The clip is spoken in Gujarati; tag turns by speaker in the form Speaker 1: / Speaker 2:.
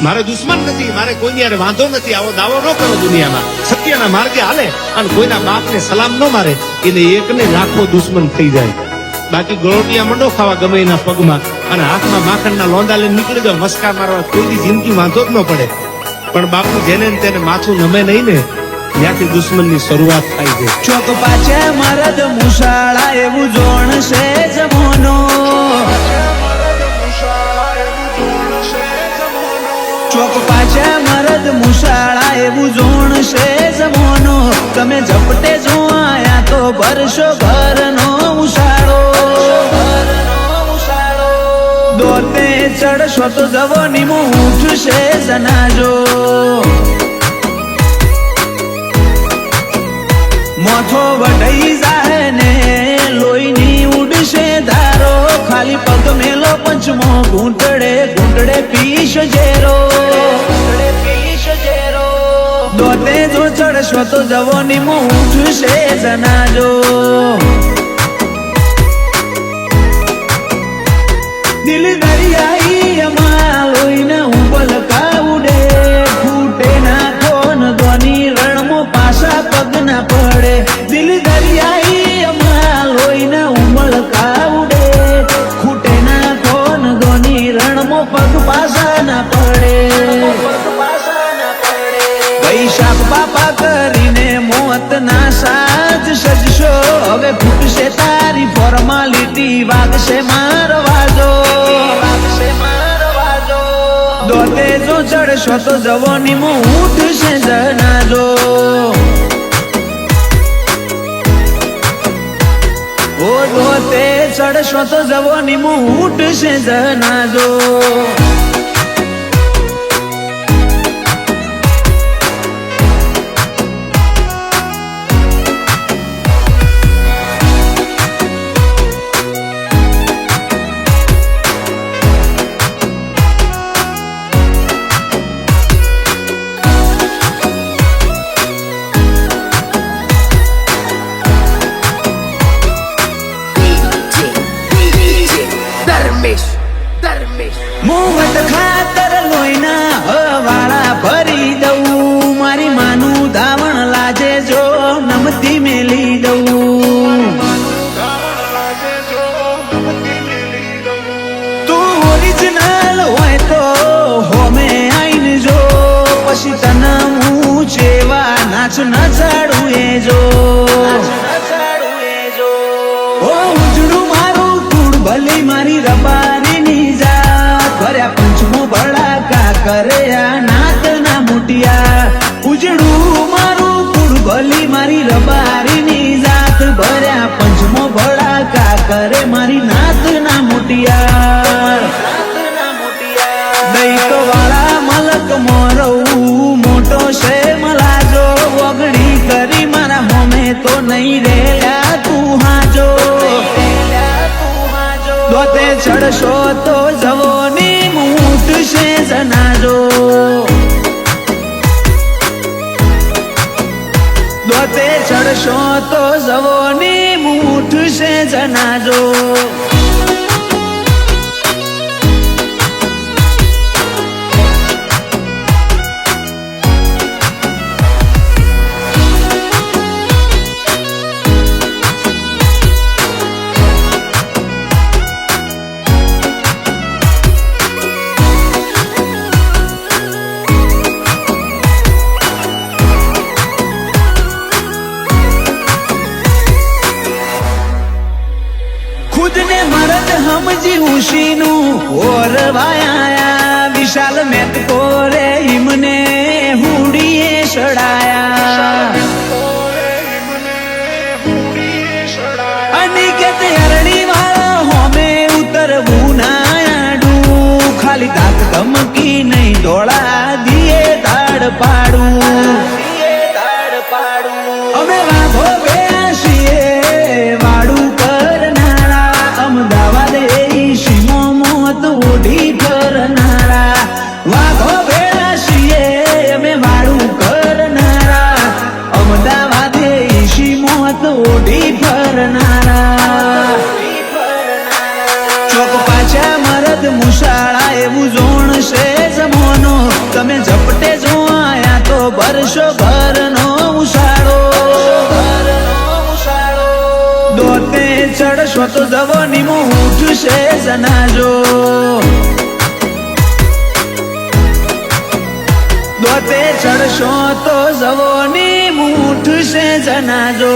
Speaker 1: મારે દુશ્મન નથી, મારે કોઈની યારે વાંધો નથી, આવો દાવો ન કરો દુનિયામાં. સત્યના માર્ગે હાલે અને કોઈના બાપને સલામ ન મારે, એને એકને લાખો દુશ્મન થઈ જાય. બાકી ગળોટિયા મંડો ખાવા ગમે એના પગમાં અને હાથમાં માખણના લોંદા લઈને નીકળી જાવ મસ્કા મારવા, કોઈ જિંદગી વાંધો જ ન પડે. પણ બાપુ જેને તેને માથું નમે નહીં ને, ત્યાંથી દુશ્મનની શરૂઆત થાય છે.
Speaker 2: ચોક પાછે મરદ મુસાળા એવું જોણ છે જમોનો, ચોક પાછે મરદ મુસાળા એવું જોણ છે જમોનો. તમે ઝપટે જો આયા તો ભરશો ઘરનો ઉશાળો, દોતે ચડશો તો જવાની મું ઉઠશે જનાજો. મોથો વઢઈ જાય ને લોહીની ઉડશે ધારો, ખાલી પગ મેલો પંચમો ઘૂંટડે ઘૂંટડે પીશ જેરો. દોતે જો ચડશો તો જવાની મું ઉઠશે જનાજો. દિલ દરિયાઈ અમા લોહીને ઉબલકા ઉડે, ફૂટે ના કોન ધોની રણમો પાસા પગ ના પડે. દિલ દરિયાઈ અમા લોહીને ઉબલકા ઉડે, ફૂટે ના કોન ધોની રણમો પગ પાસા ના પડે. વૈશાખ બાપા કરીને મોત ના સાજ સજશો, હવે ફૂટશે તારી ફોર્માલિટી, વાગશે મારવાજો. દોતે જો ચડશો તો જવાની મું ઉઠશે જનાજો. ઓ દોતે ચડશો તો જવાની મું ઉઠશે જનાજો. મોહટ ખાતર લોહીના હવાળા ભરી દઉં, મારી માનું ધાવણ લાજે જો નમતી મેલી દઉં. તું ઓરિજિનલ હોય તો હોમે આઈને જો, પછી તને હું જેવા નાચ નચાડું એ જો. ઓ ઉજળું મારું કુળ ભલી મારી રબારીની જાત, ભર્યા પંચમો ભડાકા કરે આ નાત ના મુટિયા. ઉજળું મારું કુળ ભલી મારી રબારીની જાત, ભર્યા પંચમો ભડાકા કરે મારી નાત ના મુટિયા. દૈક વાળા મલક મોરવું મોટો છે મલાજો, વગડી કરી મારા હોમે તો નહીં રેલા તું હાજો. દોતે ચડશો તો જવોની મૂઠશે જનાજો. દોતે ચડશો તો જવોની મૂઠશે જનાજો. ખુદને મરદ સમજી ઉશીનું ઓરવાયા, વિશાલ મેત કોરે હિમને હુડીએ સડાયા. અનિકેત હરણી વાળા હોમે ઉતરવું ના આડું, ખાલી દાંત ધમકી નહીં દોડા દિયે દાડ પાડું. અમે વાઘો બેસીએ વાડું કરનારા, અમદાવાદ શીમો મોત ઓઢી કરનારા. વાઘો બેસીએ અમે વાડું કરનારા, અમદાવાદ શીમો ઓઢી ફરનારા. ચોક પાછા મરદ મુસાળા એવું જોણ છે જમોનો, ચડશો તો જવાની મો ઉઠશે જનાજો દોતે ચડશો તો જવાની મૂઠ છે જનાજો